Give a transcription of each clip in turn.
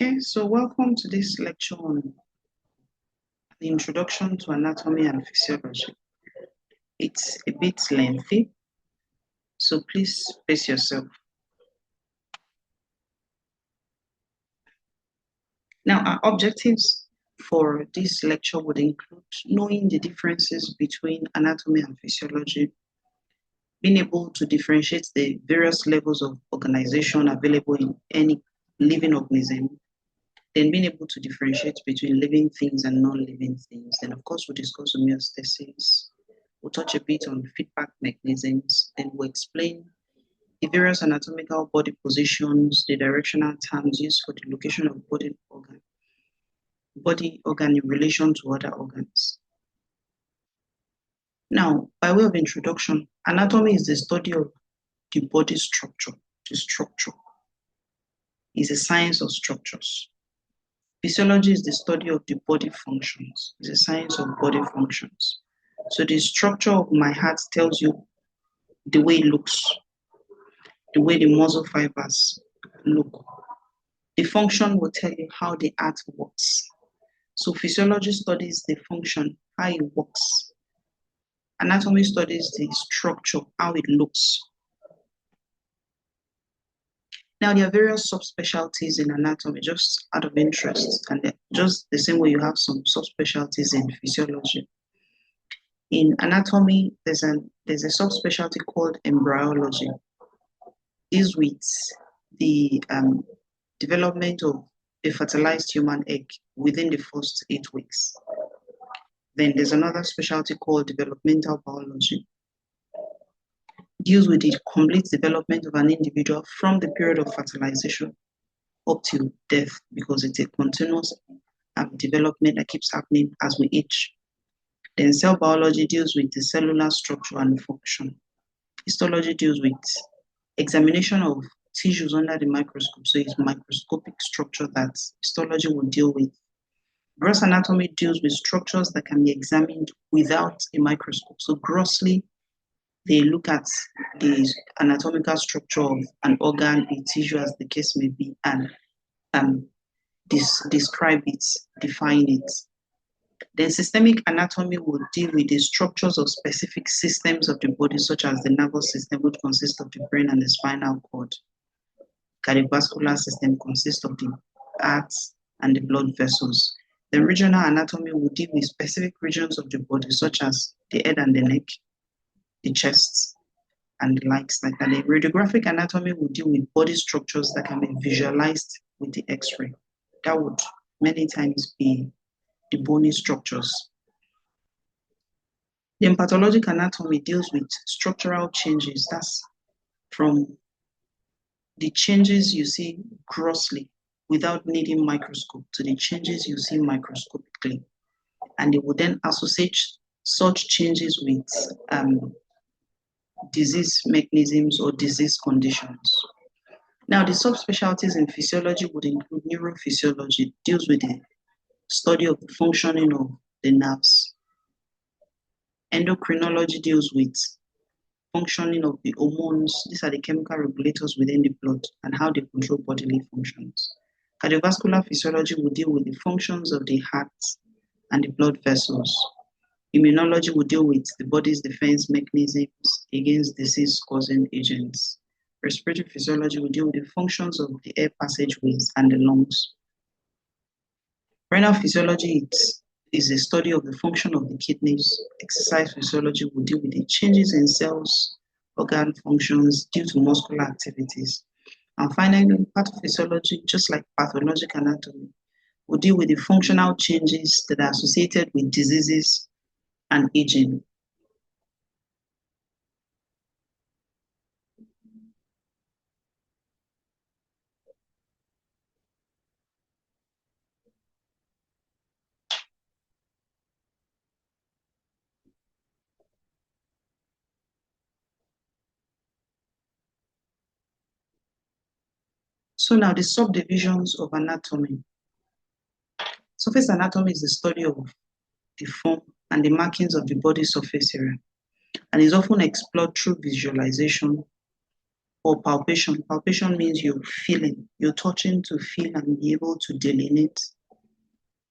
Okay, so welcome to this lecture on the introduction to anatomy and physiology. It's a bit lengthy, so please pace yourself. Now, our objectives for this lecture would include knowing the differences between anatomy and physiology, being able to differentiate the various levels of organization available in any living organism, then being able to differentiate between living things and non-living things. Then, of course, we'll discuss homeostasis. We'll touch a bit on feedback mechanisms, then we'll explain the various anatomical body positions, the directional terms used for the location of body organ in relation to other organs. Now, by way of introduction, anatomy is the study of the body structure. The structure is a science of structures. Physiology is the study of the body functions. It's a science of body functions. So the structure of my heart tells you the way it looks, the way the muscle fibers look. The function will tell you how the heart works. So physiology studies the function, how it works. Anatomy studies the structure, how it looks. Now, there are various subspecialties in anatomy, just out of interest, and just the same way you have some subspecialties in physiology. In anatomy, there's a subspecialty called embryology. Deals with the development of a fertilized human egg within the first 8 weeks. Then there's another specialty called developmental biology. Deals with the complete development of an individual from the period of fertilization up to death, because it's a continuous development that keeps happening as we age. Then cell biology deals with the cellular structure and function. Histology deals with examination of tissues under the microscope, so it's microscopic structure that histology will deal with. Gross anatomy deals with structures that can be examined without a microscope. So grossly, they look at the anatomical structure of an organ, a tissue, as the case may be, and describe it, define it. Then systemic anatomy will deal with the structures of specific systems of the body, such as the nervous system, which consists of the brain and the spinal cord. Cardiovascular system consists of the heart and the blood vessels. The regional anatomy will deal with specific regions of the body, such as the head and the neck, the chest, and the likes like that. The radiographic anatomy will deal with body structures that can be visualized with the X-ray. That would many times be the bony structures. The pathologic anatomy deals with structural changes. That's from the changes you see grossly without needing microscope to the changes you see microscopically. And they will then associate such changes with disease mechanisms or disease conditions. Now, the subspecialties in physiology would include neurophysiology, deals with the study of the functioning of the nerves. Endocrinology deals with functioning of the hormones. These are the chemical regulators within the blood and how they control bodily functions. Cardiovascular physiology will deal with the functions of the heart and the blood vessels. Immunology will deal with the body's defense mechanisms against disease-causing agents. Respiratory physiology will deal with the functions of the air passageways and the lungs. Renal physiology is a study of the function of the kidneys. Exercise physiology will deal with the changes in cells, organ functions due to muscular activities. And finally, pathophysiology, just like pathologic anatomy, will deal with the functional changes that are associated with diseases and aging. So now the subdivisions of anatomy. Surface anatomy is the study of the form and the markings of the body surface area, and is often explored through visualization or palpation. Palpation means you're feeling, you're touching to feel and be able to delineate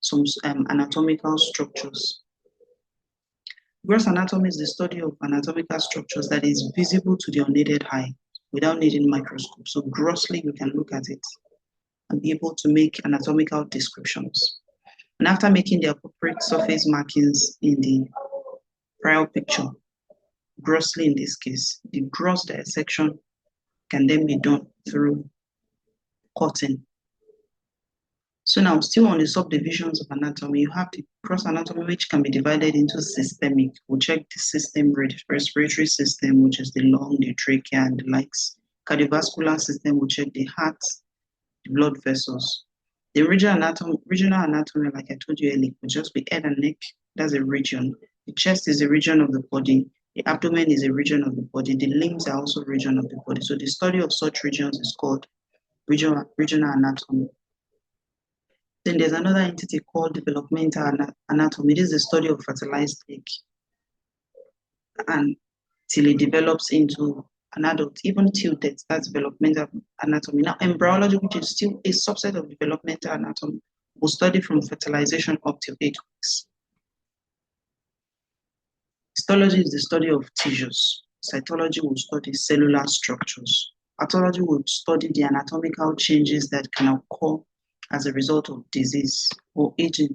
some anatomical structures. Gross anatomy is the study of anatomical structures that is visible to the unaided eye without needing microscope. So grossly, you can look at it and be able to make anatomical descriptions. And after making the appropriate surface markings in the prior picture, grossly in this case, the gross dissection can then be done through cutting. So now, still on the subdivisions of anatomy, you have the gross anatomy, which can be divided into systemic. We'll check the system, respiratory system, which is the lung, the trachea, and the likes. Cardiovascular system, we'll check the heart, the blood vessels. The regional anatomy, like I told you earlier, will just be head and neck. That's a region. The chest is a region of the body. The abdomen is a region of the body. The limbs are also a region of the body. So the study of such regions is called regional anatomy. Then there's another entity called developmental anatomy. This is the study of fertilized egg until it develops into an adult, even till death. That's developmental anatomy. Now, embryology, which is still a subset of developmental anatomy, will study from fertilization up to 8 weeks. Histology is the study of tissues. Cytology will study cellular structures. Pathology will study the anatomical changes that can occur as a result of disease or aging.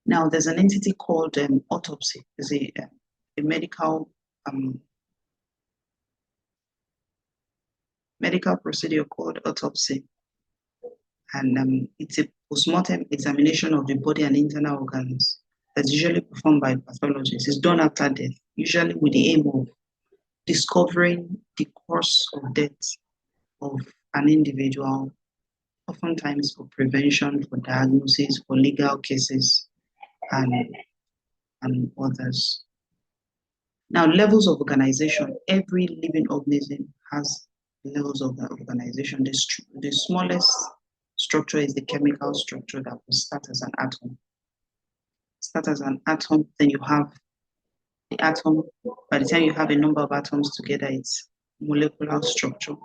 Now, there's an entity called autopsy. It's a medical procedure called autopsy. And it's a postmortem examination of the body and internal organs that's usually performed by pathologists. It's done after death, usually with the aim of discovering the cause of death of an individual, oftentimes for prevention, for diagnosis, for legal cases, and others. Now, levels of organization. Every living organism has levels of organization. The smallest structure is the chemical structure that will start as an atom. Then you have the atom. By the time you have a number of atoms together, it's molecular structure.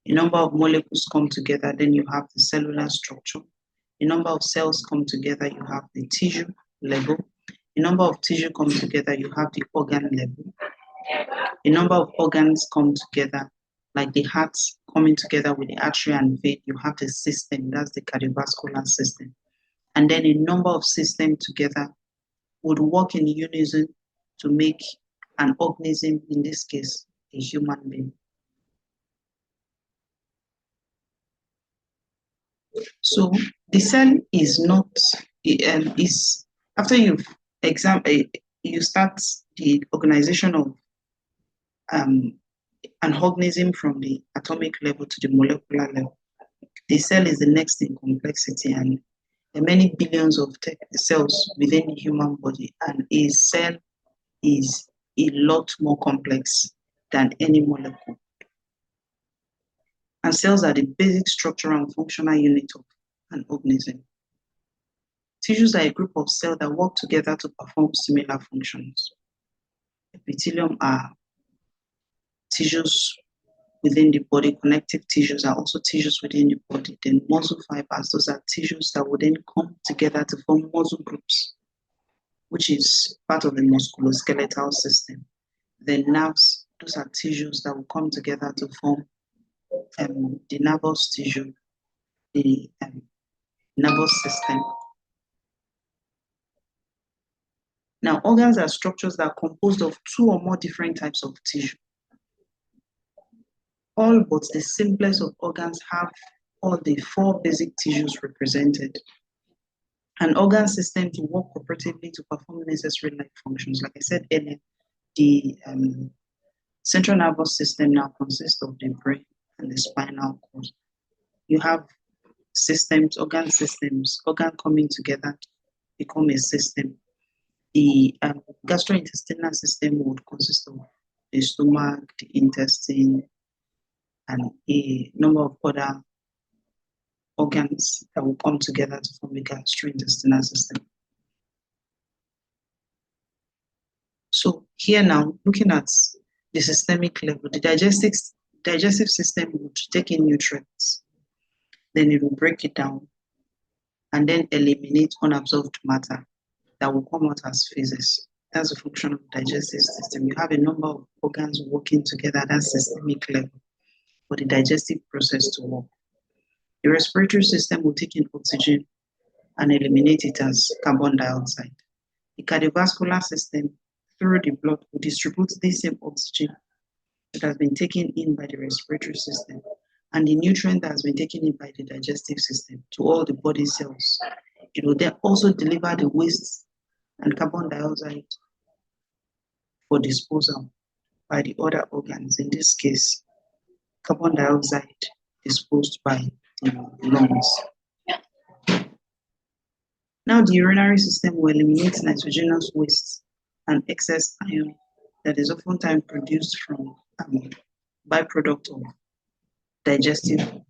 A number of molecules come together, then you have the cellular structure. A number of cells come together, you have the tissue level. A number of tissue come together, you have the organ level. A number of organs come together, like the heart coming together with the artery and vein, you have the system, that's the cardiovascular system. And then a number of systems together would work in unison to make an organism, in this case, a human being. So the cell is not, after you start the organization of an organism from the atomic level to the molecular level. The cell is the next in complexity, and there are many billions of cells within the human body, and a cell is a lot more complex than any molecule. And cells are the basic structural and functional unit of an organism. Tissues are a group of cells that work together to perform similar functions. Epithelium are tissues within the body. Connective tissues are also tissues within the body. Then muscle fibers, those are tissues that will then come together to form muscle groups, which is part of the musculoskeletal system. Then nerves, those are tissues that will come together to form the nervous tissue, the nervous system. Now, organs are structures that are composed of 2 or more different types of tissue. All but the simplest of organs have all the 4 basic tissues represented. An organ system to work cooperatively to perform necessary life functions. Like I said earlier, the central nervous system now consists of the brain and the spinal cord. You have systems, organ coming together to become a system. The gastrointestinal system would consist of the stomach, the intestine, and a number of other organs that will come together to form the gastrointestinal system. So here now, looking at the systemic level. The digestive system would take in nutrients, then it will break it down, and then eliminate unabsorbed matter that will come out as feces. That's the function of the digestive system. You have a number of organs working together at that systemic level for the digestive process to work. The respiratory system will take in oxygen and eliminate it as carbon dioxide. The cardiovascular system, through the blood, will distribute the same oxygen that has been taken in by the respiratory system and the nutrient that has been taken in by the digestive system to all the body cells. It will then also deliver the waste and carbon dioxide for disposal by the other organs. In this case, carbon dioxide disposed by the lungs. Now the urinary system will eliminate nitrogenous waste and excess iron that is oftentimes produced from byproduct of digestive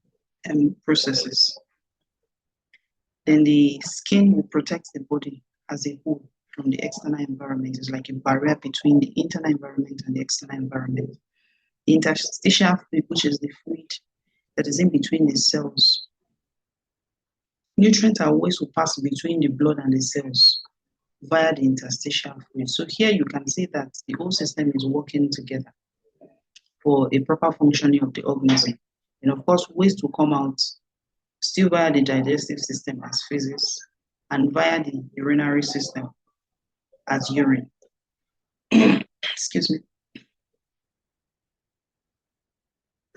processes. Then the skin will protect the body as a whole from the external environment. It's like a barrier between the internal environment and the external environment. The interstitial fluid, which is the fluid that is in between the cells. Nutrients are always to pass between the blood and the cells via the interstitial fluid. So here you can see that the whole system is working together for a proper functioning of the organism. And of course, waste will come out still via the digestive system as feces and via the urinary system as urine. Excuse me.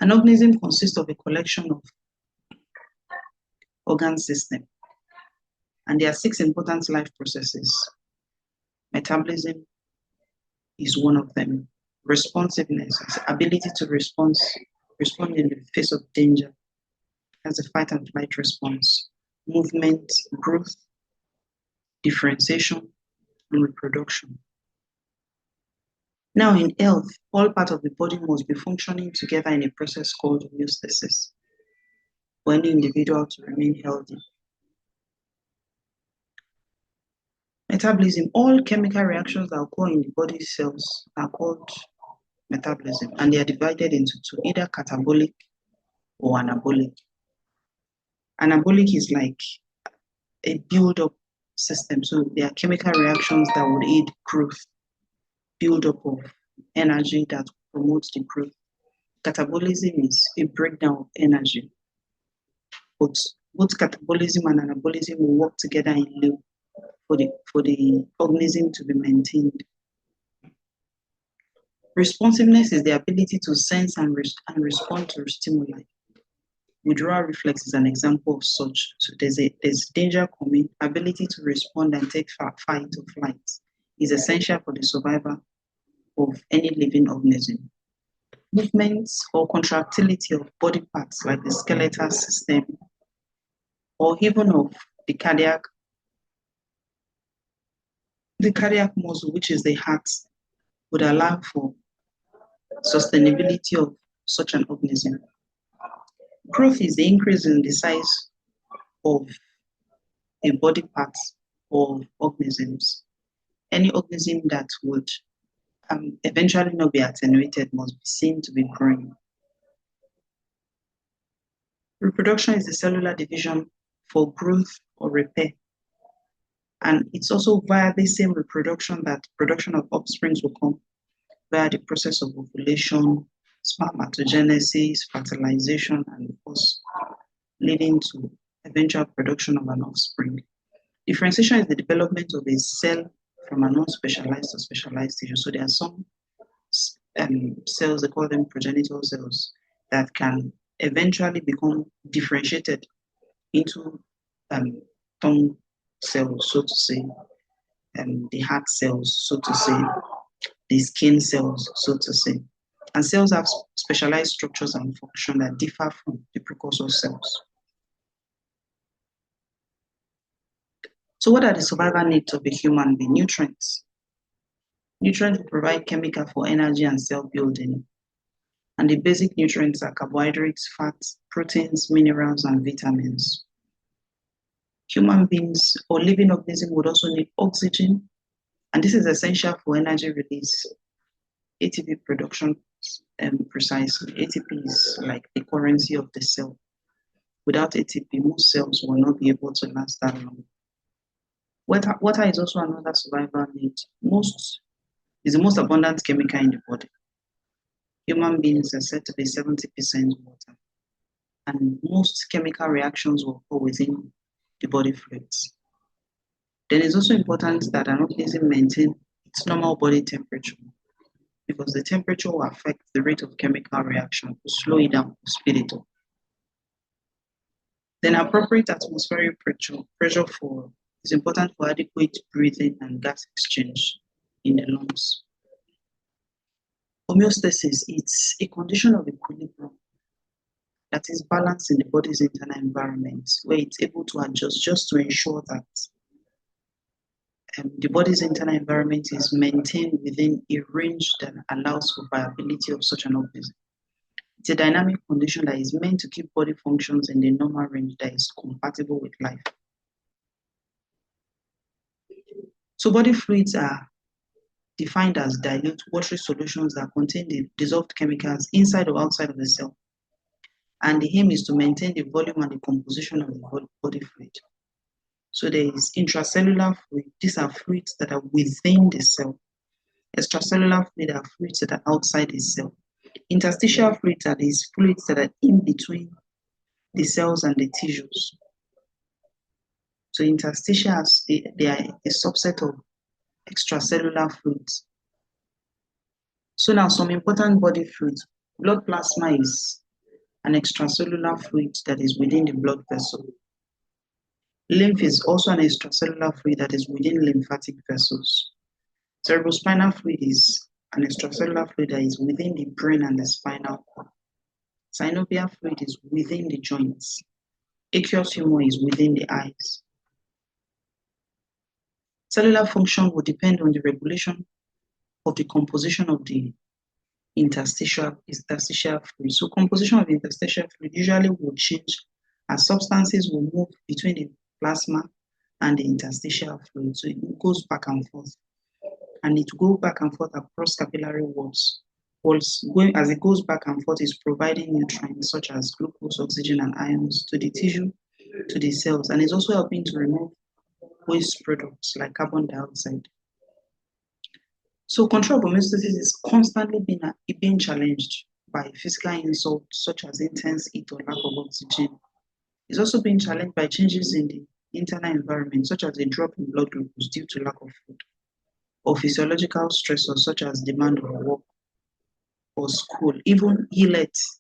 An organism consists of a collection of organ systems, and there are 6 important life processes. Metabolism is one of them. Responsiveness is the ability to respond in the face of danger, as a fight and flight response. Movement, growth, differentiation, and reproduction. Now in health, all parts of the body must be functioning together in a process called homeostasis for any individual to remain healthy. Metabolism, all chemical reactions that occur in the body cells are called metabolism, and they are divided into 2, either catabolic or anabolic. Anabolic is like a build-up system, so there are chemical reactions that would aid growth, build-up of energy that promotes the growth. Catabolism is a breakdown of energy, but both catabolism and anabolism will work together in loop for the organism to be maintained. Responsiveness is the ability to sense and respond to stimuli. Withdrawal reflex is an example of such. So there's danger coming. Ability to respond and take fight or flight is essential for the survival of any living organism. Movements or contractility of body parts like the skeletal system or even of the cardiac muscle, which is the heart, would allow for sustainability of such an organism. Growth is the increase in the size of a body part of organisms. Any organism that would eventually not be attenuated must be seen to be growing. Reproduction is the cellular division for growth or repair. And it's also via the same reproduction that production of offspring will come via the process of ovulation, spermatogenesis, fertilization, and of course, leading to eventual production of an offspring. Differentiation is the development of a cell from a non-specialized to specialized tissue. So there are some cells, they call them progenitor cells, that can eventually become differentiated into tongue cells, so to say, the heart cells, so to say, the skin cells, so to say. And cells have specialized structures and function that differ from the precursor cells. So what are the survival needs of a human being? Nutrients. Nutrients provide chemical for energy and cell building. And the basic nutrients are carbohydrates, fats, proteins, minerals, and vitamins. Human beings or living organisms would also need oxygen, and this is essential for energy release. ATP production precisely. ATP is like the currency of the cell. Without ATP, most cells will not be able to last that long. Water is also another survival need. Is the most abundant chemical in the body. Human beings are said to be 70% water, and most chemical reactions will occur within the body fluids. Then it's also important that an organism maintain its normal body temperature, because the temperature will affect the rate of chemical reaction, to slow it down, to speed it up. Then appropriate atmospheric pressure is important for adequate breathing and gas exchange in the lungs. Homeostasis, it's a condition of equilibrium that is balanced in the body's internal environment, where it's able to adjust just to ensure that the body's internal environment is maintained within a range that allows for viability of such an organism. It's a dynamic condition that is meant to keep body functions in the normal range that is compatible with life. So body fluids are defined as dilute watery solutions that contain the dissolved chemicals inside or outside of the cell. And the aim is to maintain the volume and the composition of the body fluid. So there is intracellular fluid. These are fluids that are within the cell. Extracellular fluid are fluids that are outside the cell. Interstitial fluids are these fluids that are in between the cells and the tissues. So interstitials, they are a subset of extracellular fluids. So now some important body fluids. Blood plasma is an extracellular fluid that is within the blood vessel. Lymph is also an extracellular fluid that is within lymphatic vessels. Cerebrospinal fluid is an extracellular fluid that is within the brain and the spinal cord. Synovial fluid is within the joints. Aqueous humor is within the eyes. Cellular function will depend on the regulation of the composition of the interstitial fluid. So composition of interstitial fluid usually will change as substances will move between the plasma and the interstitial fluid. So it goes back and forth. And it will go back and forth across capillary walls. As it goes back and forth, is providing nutrients such as glucose, oxygen, and ions to the tissue, to the cells, and is also helping to remove waste products like carbon dioxide. So control of homeostasis is constantly being challenged by physical insults such as intense heat or lack of oxygen. It's also being challenged by changes in the internal environment, such as a drop in blood glucose due to lack of food, or physiological stressors such as demand of work or school. Even illness,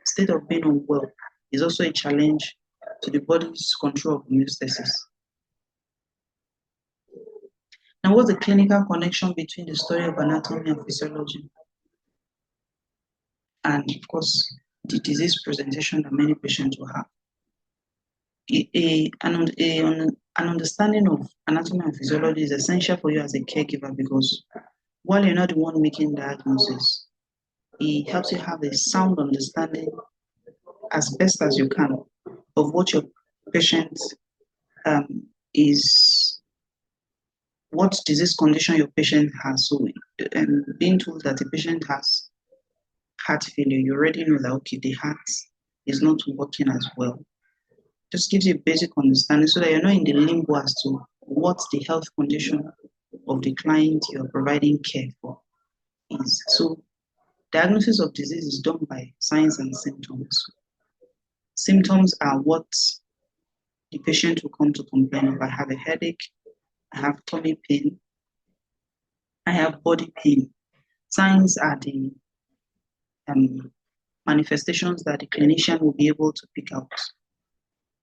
state of being unwell, is also a challenge to the body's control of homeostasis. Now, what's the clinical connection between the study of anatomy and physiology? And of course, the disease presentation that many patients will have. An understanding of anatomy and physiology is essential for you as a caregiver, because while you're not the one making diagnosis, it helps you have a sound understanding as best as you can of what your patient what disease condition your patient has. So being told that the patient has heart failure, you already know that, okay, the heart is not working as well. Just gives you a basic understanding so that you're not in the limbo as to what the health condition of the client you're providing care for is. So diagnosis of disease is done by signs and symptoms. Symptoms are what the patient will come to complain of. I have a headache, I have tummy pain, I have body pain. Signs are the manifestations that the clinician will be able to pick out.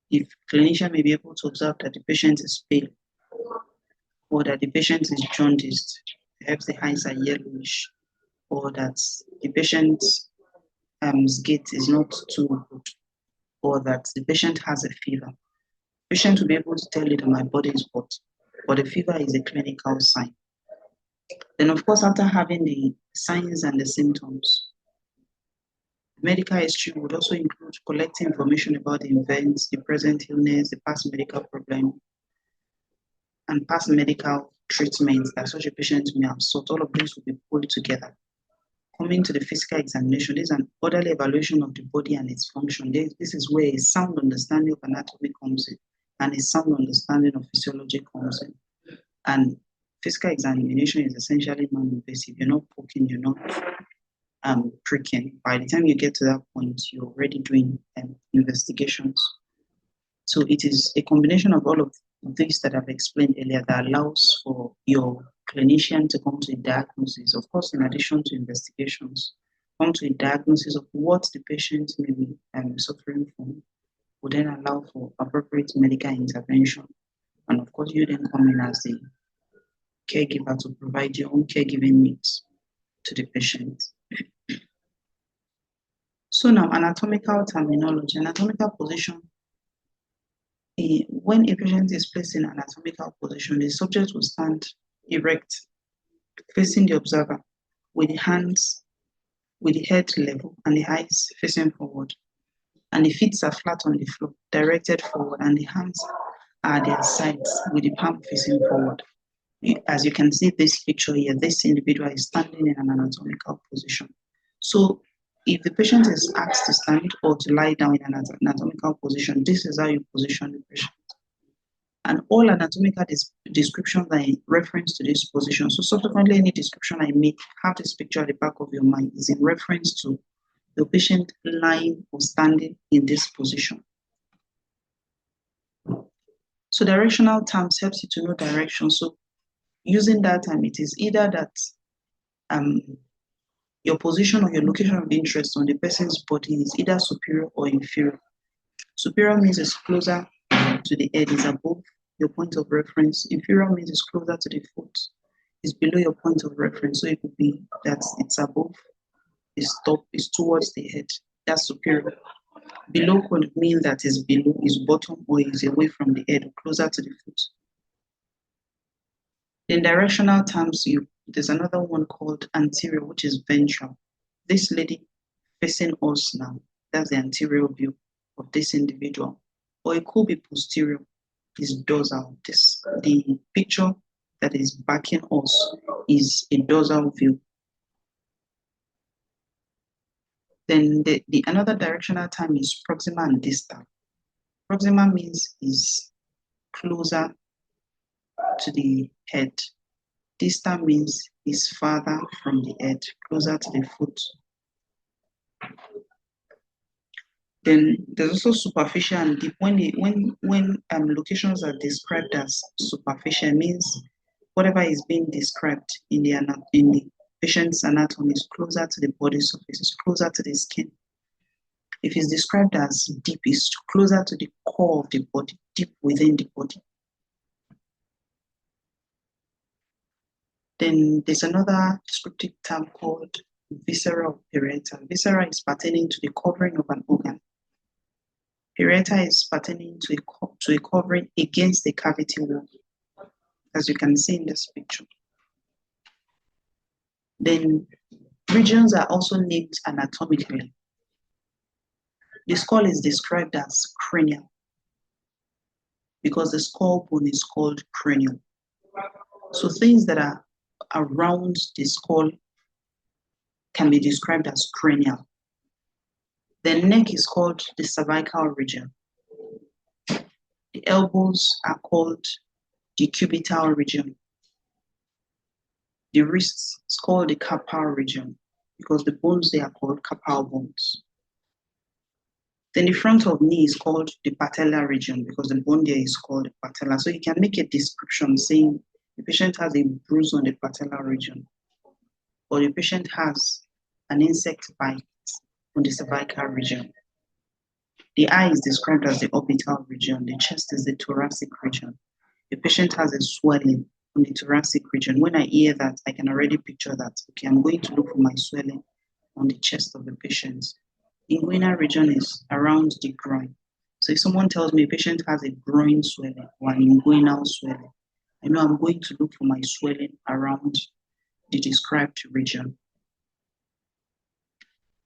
If clinician may be able to observe that the patient is pale, or that the patient is jaundiced, perhaps the eyes are yellowish, or that the patient's gait is not too good, or that the patient has a fever. The patient will be able to tell you that my body is hot, but the fever is a clinical sign. Then, of course, after having the signs and the symptoms, medical history would also include collecting information about the events, the present illness, the past medical problem, and past medical treatments that such a patient may have sought. All of these will be pulled together Coming to the physical examination, this is an orderly evaluation of the body and its function. This is where a sound understanding of anatomy comes in and a sound understanding of physiology comes in. And physical examination is essentially non-invasive. You're not poking, you're not pricking. By the time you get to that point, you're already doing investigations. So it is a combination of all of things that I've explained earlier that allows for your clinician to come to a diagnosis, of course, in addition to investigations, come to a diagnosis of what the patient may be suffering from, would then allow for appropriate medical intervention. And of course, you then come in as the caregiver to provide your own caregiving needs to the patient. So now, anatomical terminology. Anatomical position. When a patient is placed in anatomical position, the subject will stand erect, facing the observer, with the hands, with the head level and the eyes facing forward. And the feet are flat on the floor, directed forward, and the hands are at their sides, with the palm facing forward. As you can see this picture here, this individual is standing in an anatomical position. So if the patient is asked to stand or to lie down in an anatomical position, this is how you position the patient. And all anatomical descriptions are in reference to this position. So subsequently, any description I make, have this picture at the back of your mind, is in reference to the patient lying or standing in this position. So directional terms helps you to know direction. So using that time, it is either that your position or your location of interest on the person's body is either superior or inferior. Superior means it's closer to the head, is above your point of reference. Inferior means it's closer to the foot, is below your point of reference. So it could be that it's above, it's top, it's towards the head. That's superior. Below could mean that it's below, is bottom, or is away from the head, or closer to the foot. In directional terms, there's another one called anterior, which is ventral. This lady facing us now, that's the anterior view of this individual. Or it could be posterior, is dorsal. The picture that is backing us is a dorsal view. Then the another directional term is proximal and distal. Proximal means is closer to the head. Distal means is farther from the head, closer to the foot. Then there's also superficial and deep. When locations are described as superficial, means whatever is being described in the patient's anatomy is closer to the body surface, is closer to the skin. If it's described as deep, it's closer to the core of the body, deep within the body. Then there's another descriptive term called visceral parietal. Viscera is pertaining to the covering of an organ. Parietal is pertaining to a covering against the cavity wall, as you can see in this picture. Then regions are also named anatomically. The skull is described as cranial because the skull bone is called cranial. So things that are around the skull can be described as cranial. The neck is called the cervical region. The elbows are called the cubital region. The wrists is called the carpal region because the bones they are called carpal bones. Then the front of knee is called the patellar region because the bone there is called the patella. So you can make a description saying the patient has a bruise on the patellar region, or the patient has an insect bite on the cervical region. The eye is described as the orbital region. The chest is the thoracic region. The patient has a swelling on the thoracic region. When I hear that, I can already picture that. Okay, I'm going to look for my swelling on the chest of the patient. Inguinal region is around the groin. So if someone tells me a patient has a groin swelling or an inguinal swelling, I know I'm going to look for my swelling around the described region.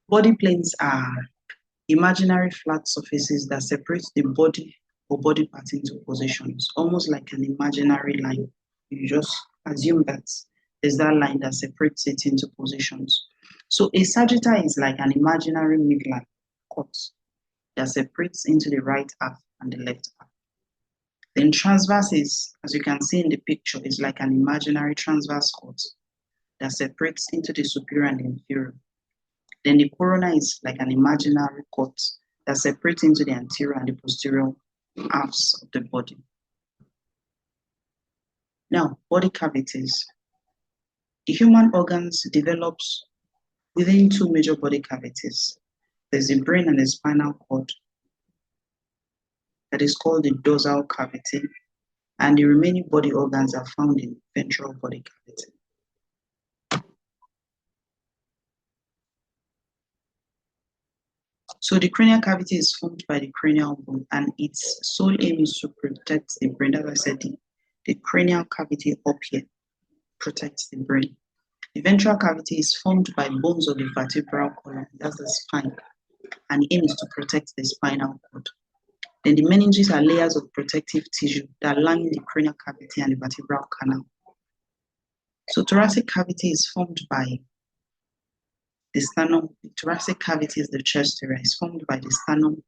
Body planes are imaginary flat surfaces that separate the body or body parts into positions, almost like an imaginary line. You just assume that there's that line that separates it into positions. So a sagitta is like an imaginary midline cut that separates into the right half and the left half. Then transverse is, as you can see in the picture, is like an imaginary transverse cut that separates into the superior and the inferior. Then the corona is like an imaginary cut that separates into the anterior and the posterior halves of the body. Now, body cavities. The human organs develops within two major body cavities. There's the brain and the spinal cord that is called the dorsal cavity, and the remaining body organs are found in ventral body cavity. So the cranial cavity is formed by the cranial bone, and its sole aim is to protect the brain. As I said, the cranial cavity up here protects the brain. The ventral cavity is formed by bones of the vertebral column, that's the spine, and the aim is to protect the spinal cord. Then the meninges are layers of protective tissue that line the cranial cavity and the vertebral canal. So thoracic cavity is formed by the sternum. The thoracic cavity is the chest area. It's formed by the sternum,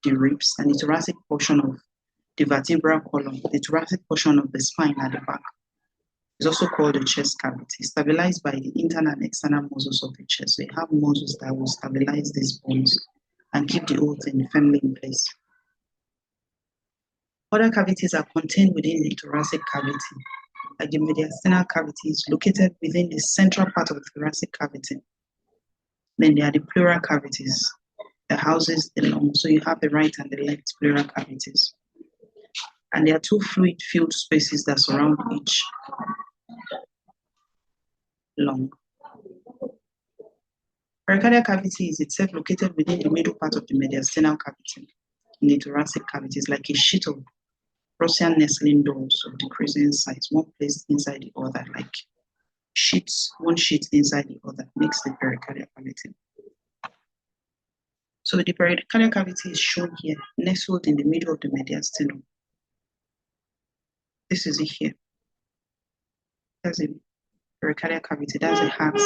the ribs, and the thoracic portion of the vertebral column, the thoracic portion of the spine at the back. It's also called the chest cavity, stabilized by the internal and external muscles of the chest. So you have muscles that will stabilize these bones and keep the whole thing firmly in place. Other cavities are contained within the thoracic cavity, like the mediastinal cavity is located within the central part of the thoracic cavity. Then there are the pleural cavities that houses the lungs. So you have the right and the left pleural cavities. And there are two fluid-filled spaces that surround each lung. Pericardial cavity is itself located within the middle part of the mediastinal cavity. In the thoracic cavity is like a sheet of Russian nestling dolls of decreasing size, one placed inside the other, like sheets, one sheet inside the other makes the pericardial cavity. So the pericardial cavity is shown here, nestled in the middle of the mediastinum. This is it here. That's a pericardial cavity, that's a heart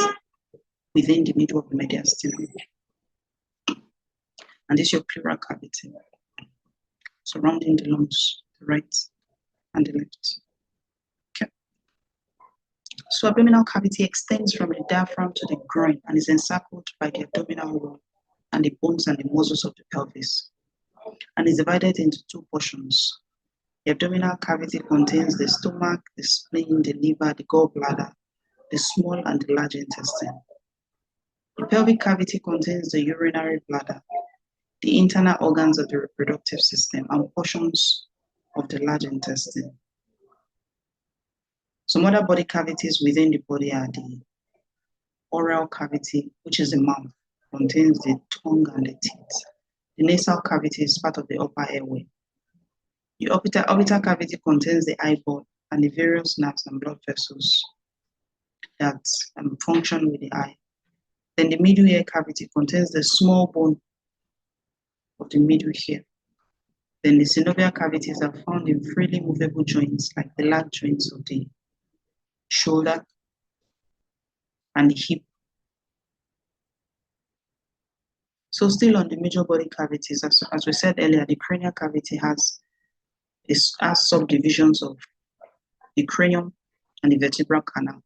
within the middle of the mediastinum. And this is your pleural cavity, surrounding the lungs, the right and the left. Okay. So abdominal cavity extends from the diaphragm to the groin and is encircled by the abdominal wall and the bones and the muscles of the pelvis, and is divided into two portions. The abdominal cavity contains the stomach, the spleen, the liver, the gallbladder, the small and the large intestine. The pelvic cavity contains the urinary bladder, the internal organs of the reproductive system, and portions of the large intestine. Some other body cavities within the body are the oral cavity, which is the mouth, contains the tongue and the teeth. The nasal cavity is part of the upper airway. The orbital cavity contains the eyeball and the various nerves and blood vessels that function with the eye. Then the middle ear cavity contains the small bone of the middle ear. Then the synovial cavities are found in freely movable joints like the lat joints of the shoulder and the hip. So still on the major body cavities, as we said earlier, the cranial cavity has subdivisions of the cranium and the vertebral canal.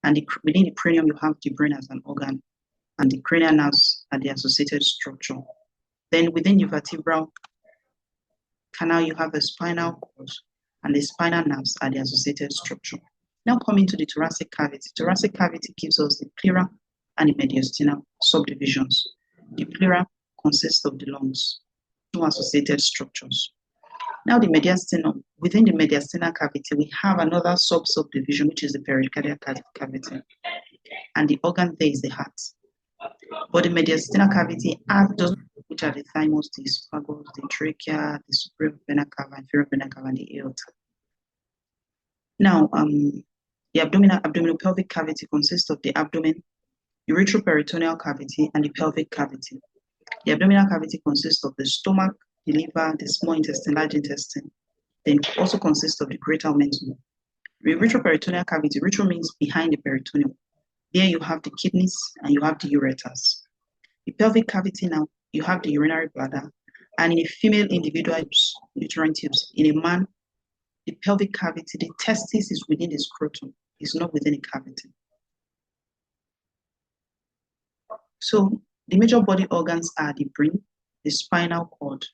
And within the cranium, you have the brain as an organ, and the cranial nerves are the associated structure. Then within the vertebral canal, you have the spinal cord, and the spinal nerves are the associated structure. Now coming to the thoracic cavity. Thoracic cavity gives us the pleura and the mediastinal subdivisions. The pleura consists of the lungs, two associated structures. Now the mediastinum, within the mediastinal cavity, we have another subdivision, which is the pericardial cavity. And the organ there is the heart. But the mediastinal cavity has those, which are the thymus, the esophagus, the trachea, the superior vena cava, inferior vena cava, and the aorta. Now, the abdominopelvic cavity consists of the abdomen, the retroperitoneal cavity, and the pelvic cavity. The abdominal cavity consists of the stomach, the liver, the small intestine, large intestine. Then it also consists of the greater omentum. The retroperitoneal cavity, retro means behind the peritoneum. There you have the kidneys and you have the ureters. The pelvic cavity now, you have the urinary bladder. And in a female individual, uterine tubes. In a man, the pelvic cavity, the testis is within the scrotum. It's not within a cavity. So the major body organs are the brain, the spinal cord,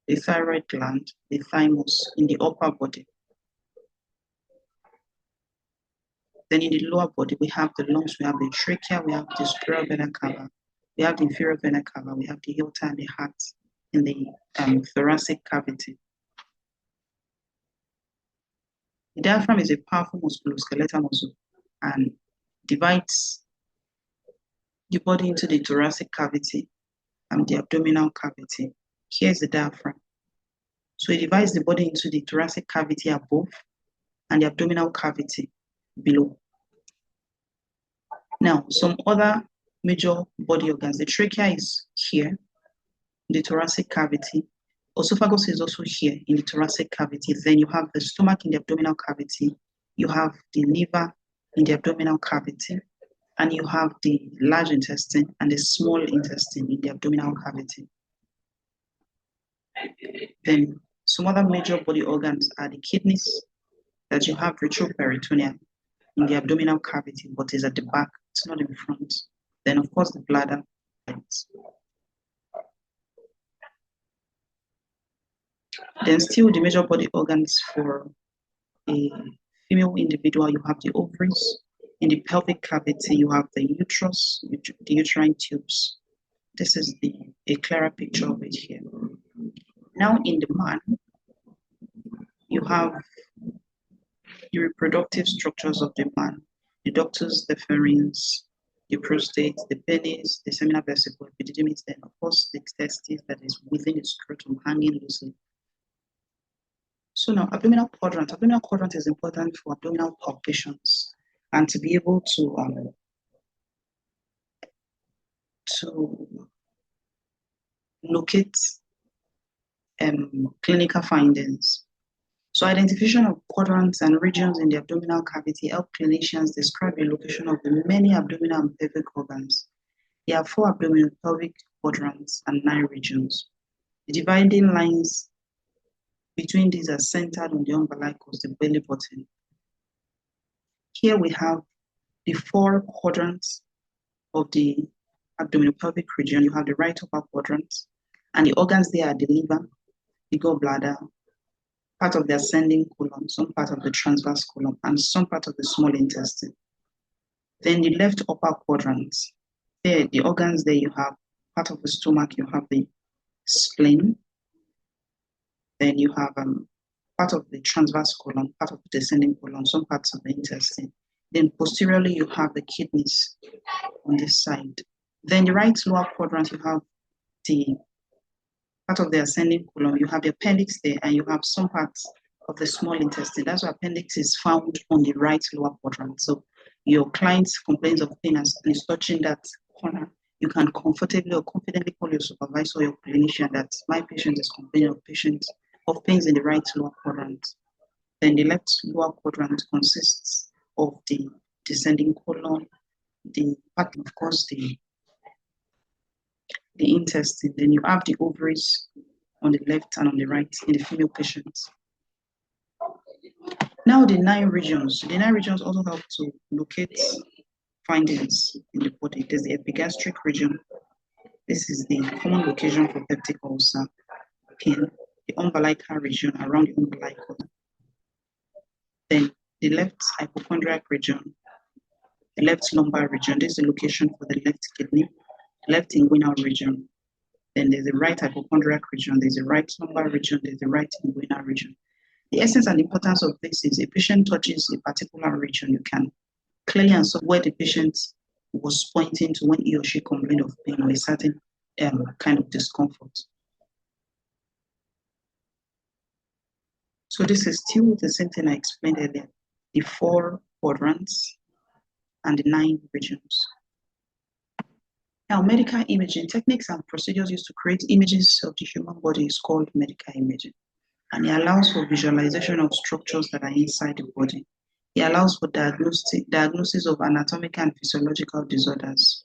the thyroid gland, the thymus in the upper body. Then in the lower body, we have the lungs, we have the trachea, we have the superior vena cava, we have the inferior vena cava, we have the aorta and the heart in the thoracic cavity. The diaphragm is a powerful musculoskeletal muscle and divides the body into the thoracic cavity and the abdominal cavity. Here's the diaphragm. So it divides the body into the thoracic cavity above and the abdominal cavity below. Now, some other major body organs. The trachea is here in the thoracic cavity. Esophagus is also here in the thoracic cavity. Then you have the stomach in the abdominal cavity. You have the liver in the abdominal cavity. And you have the large intestine and the small intestine in the abdominal cavity. Then some other major body organs are the kidneys, that you have retroperitoneum in the abdominal cavity, but is at the back, it's not in front. Then of course the bladder. Then still the major body organs for a female individual, you have the ovaries. In the pelvic cavity, you have the uterus, the uterine tubes. This is a clearer picture of it here. Now in the man, you have the reproductive structures of the man, the ductus deferens, the prostate, the penis, the seminal vesicle, epididymis, and of course the testis that is within the scrotum hanging loosely. So now abdominal quadrant. Abdominal quadrant is important for abdominal palpations and to be able to locate clinical findings. So identification of quadrants and regions in the abdominal cavity help clinicians describe the location of the many abdominal and pelvic organs. There are 4 abdominal pelvic quadrants and 9 regions. The dividing lines between these are centered on the umbilicus, the belly button. Here we have the 4 quadrants of the abdominal pelvic region. You have the right upper quadrant, and the organs there are the liver, the gallbladder, part of the ascending colon, some part of the transverse colon, and some part of the small intestine. Then the left upper quadrant, there, the organs there, you have part of the stomach, you have the spleen, then you have part of the transverse colon, part of the descending colon, some parts of the intestine. Then posteriorly, you have the kidneys on this side. Then the right lower quadrant, you have the part of the ascending colon, you have the appendix there, and you have some parts of the small intestine. That's why appendix is found on the right lower quadrant. So your client complains of pain and is touching that corner, you can comfortably or confidently call your supervisor or your clinician that my patient is complaining of pains in the right lower quadrant. Then the left lower quadrant consists of the descending colon, the part, of course, the intestine. Then you have the ovaries on the left and on the right in the female patients. Now the 9 regions. The 9 regions also help to locate findings in the body. There's the epigastric region. This is the common location for peptic ulcer pain. The umbilical region around the umbilical. Then the left hypochondriac region, the left lumbar region. This is the location for the left kidney, left inguinal region. Then there's the right hypochondriac region, there's the right lumbar region, there's the right inguinal region. The essence and importance of this is a patient touches a particular region, you can clearly answer where the patient was pointing to when he or she complained of pain or a certain kind of discomfort. So this is still the same thing I explained earlier, the 4 quadrants and the 9 regions. Now, medical imaging techniques and procedures used to create images of the human body is called medical imaging. And it allows for visualization of structures that are inside the body. It allows for diagnosis of anatomical and physiological disorders.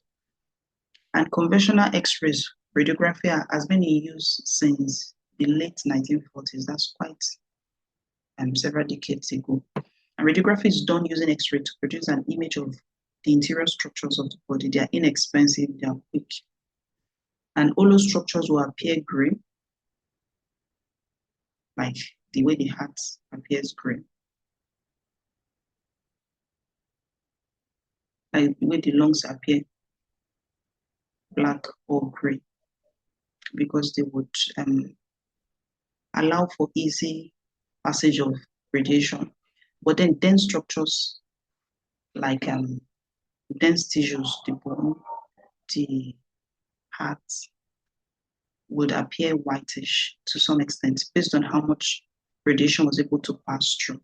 And conventional X-rays, radiography has been in use since the late 1940s. That's quite several decades ago. And radiography is done using X-ray to produce an image of the interior structures of the body. They are inexpensive, they are quick. And all those structures will appear gray, like the way the heart appears gray. Like the way the lungs appear black or gray, because they would allow for easy passage of radiation. But then dense structures like dense tissues, the bone, the heart, would appear whitish to some extent based on how much radiation was able to pass through.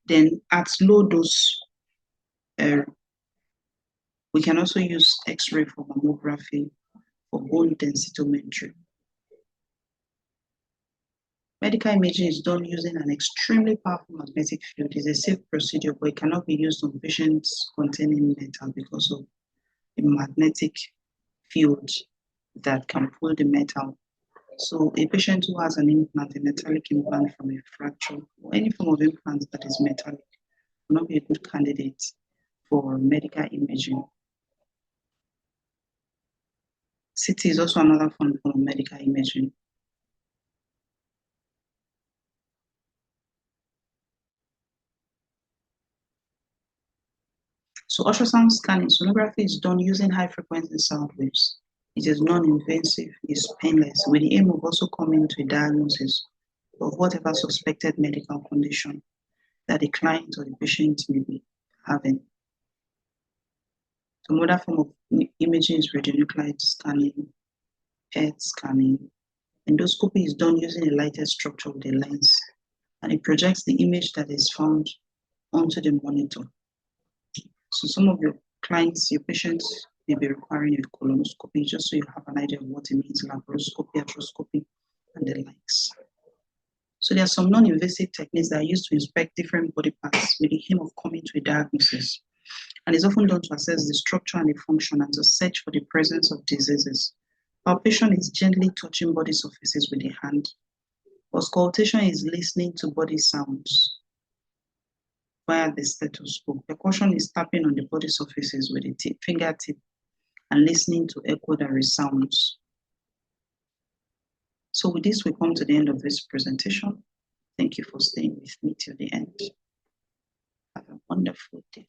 Then at low dose, we can also use X-ray for mammography for bone densitometry. Medical imaging is done using an extremely powerful magnetic field. It's a safe procedure, but it cannot be used on patients containing metal because of the magnetic field that can pull the metal. So a patient who has an implant, a metallic implant from a fracture, or any form of implant that is metallic, will not be a good candidate for medical imaging. CT is also another form of medical imaging. So ultrasound scanning, sonography is done using high-frequency sound waves. It is non-invasive, it's painless, with the aim of also coming to a diagnosis of whatever suspected medical condition that the client or the patient may be having. So another form of imaging is radionuclide scanning, PET scanning. Endoscopy is done using a lighted structure with a lens, and it projects the image that is found onto the monitor. So some of your clients, your patients may be requiring a colonoscopy, just so you have an idea of what it means, laparoscopy, arthroscopy, and the likes. So there are some non-invasive techniques that are used to inspect different body parts with the aim of coming to a diagnosis. And it's often done to assess the structure and the function and to search for the presence of diseases. Palpation is gently touching body surfaces with the hand. Auscultation is listening to body sounds via the stethoscope. Percussion is tapping on the body surfaces with the fingertip and listening to echo that resounds. So with this, we come to the end of this presentation. Thank you for staying with me till the end. Have a wonderful day.